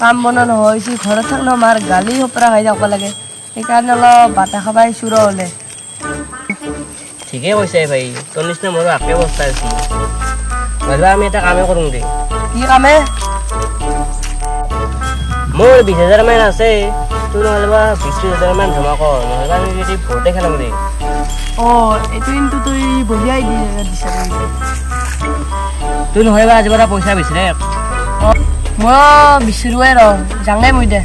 কাম বন নহয় ঘৰত থাকলে মাৰ গালি সপৰা খাই যাব লাগে সেইকাৰণে অলপ বাটা খাব আহিছোঁ ৰ'লে ঠিকে কৈছে ভাই তোৰ নিচিনা মোৰো একে অৱস্থা আছিল নহ'লে আমি এটা কামে কৰোঁ দে কি কামে মোৰ 20,000 মান আছে তোৰ নহ'লে বা 20,000 মান জমা কৰ নহ'লে আমি যদি ভোটে খেলাম দে এইটো কিন্তু তুই বঢ়িয়াই দিছা তোৰ নহ'লে বা আজিৰ পৰা পইচা বিচাৰে মই বিচাৰোৱে ৰ যাঙে মই দে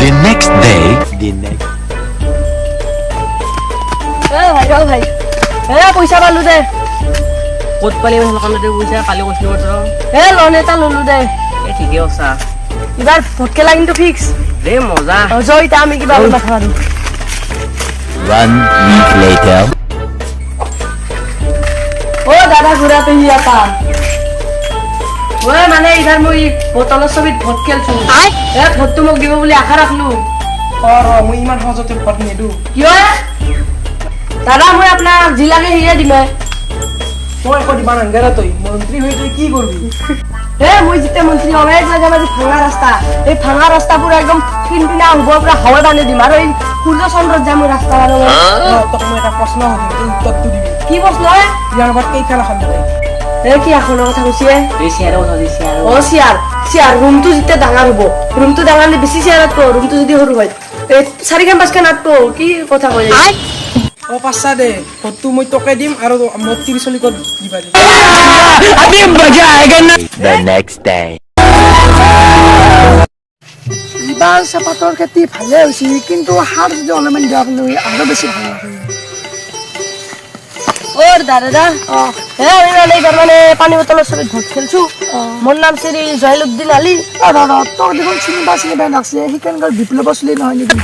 The next day, ভাই পইচা পালো দে ক'ত পালি কামতে পইচা কালি কৈছিলো লোন এটা ললো দে এই ঠিকে কৈছা এইবাৰ ভোট খেলা কিন্তু ফিক্স দে মজা জয়িতা আমি কিবা মাথা মাৰো 1 week later. দাদা ঘূৰা তুই ইয়াপা মানে এইবাৰ মই ভোটলৰ ছবিত ভোট খেলছো ভোটটো মোক দিব বুলি আশা ৰাখলো মই ইমান সহজতে ভোট নিদো কিয় দাদা মই আপোনাৰ জিলাকে হিয়ে দিমে তই একো দিবা নাংগেৰা তই মন্ত্ৰী হৈ তই কি কৰবি মই যেতিয়া মন্ত্ৰী হম এই জাগা মাজি ভাঙা ৰাস্তা এই ভাঙা ৰাস্তা পুৰা একদম পিনপিনা হ'ব পুৰা হাৱা বান্ধি দিম আৰু এই সূৰ্য চন্দ্ৰত যাম মই ৰাস্তা বান্ধি তোক মই এটা প্ৰশ্ন সুধিম তই উত্তৰটো দিবি কি প্ৰশ্ন ইয়াৰ লগত কেই খেলা খালি কি এখনৰ কথা কৈছে চিয়াৰ ৰুমটো যেতিয়া ডাঙৰ হ'ব ৰুমটো ডাঙৰ হ'লে বেছি চিয়াৰত কো ৰুমটো যদি সৰু হয় 4 5 খান আটকো কি কথা কৈ পাঁচটা দে ভোটটো মই তোকে দিম আৰু মোক 30 চলিকত দিবা দিম The next day. এইবাৰ চাপাতৰ খেতি ভালে হৈছে কিন্তু সাৰ যদি অলপমান দিয়া আৰু বেছি ভাল লাগে দাদা মানে পানী বটলৰ ছবিত ভোট খেলছো মোৰ নাম শ্ৰী জয়লুদ্দিন আলী তোক দেখোন চিনিবা লাগছে সেইকাৰণে বিপ্লৱ চলি নহয় নেকি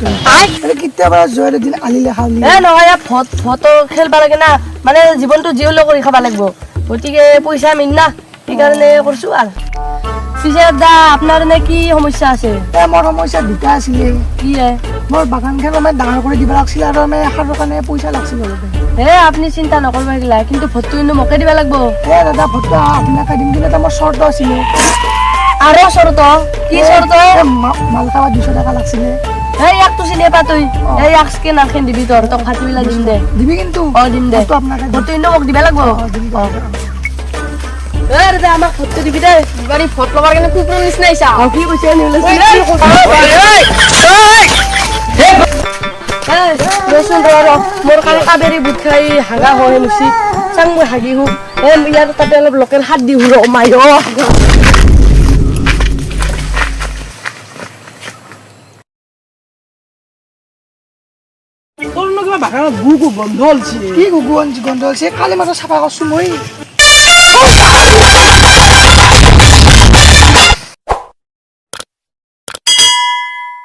কেতিয়াবা জয়লুদ্দিন আলী লেখা নহয় ভোট খেলবা লাগে না মানে জীৱনটো জীয়লৈ কৰি খাব লাগিব গতিকে পইচা মিন না সেইকাৰণে কৰিছো আৰু পিছে দা আপোনাৰ নে কি সমস্যা আছে মোৰ সমস্যা দুটা আছিলে কি মোৰ বাগানখন আমি ডাঙৰ কৰি দিব লাগিছিল আৰু আমি সাৰৰ কাৰণে পইচা লাগিছিল আপুনি চিন্তা নকৰিব লাগিলা কিন্তু ভোটটো কিন্তু মোকে দিব লাগিব দাদা ভোটটো আপোনাকে দিম কিন্তু মোৰ চৰ্ত আছিলে আৰু চৰ্ত কি চৰ্ত মাল খাব 200 টকা লাগিছিলে ইয়াকতো চিনি পা তুই ইয়াক স্কেনাৰ খন দিবি তোৰ তোক ফাটিবিলাক দিম দে দিবি কিন্তু দিম দে আপোনাকে ভোটটো কিন্তু মোক দিব লাগিব দাদা আমাক ভোটটো দিবি দে এবাৰ ভোট লবাৰ কাৰণে কুকুৰৰ নিচিনা আহিছা কি কৈছে মোৰ কাৰণে কাবেৰী বুট খাই হাগা হয় মুচি চাং মই হাগি হো ইয়াৰ তাতে অলপ লোকেল হাত দি হুৰ মাই তোৰ কিবা বাগানত গন্ধ হলছে কি গন্ধ হলছে কালি মাত্ৰ চাফা কৰছো মই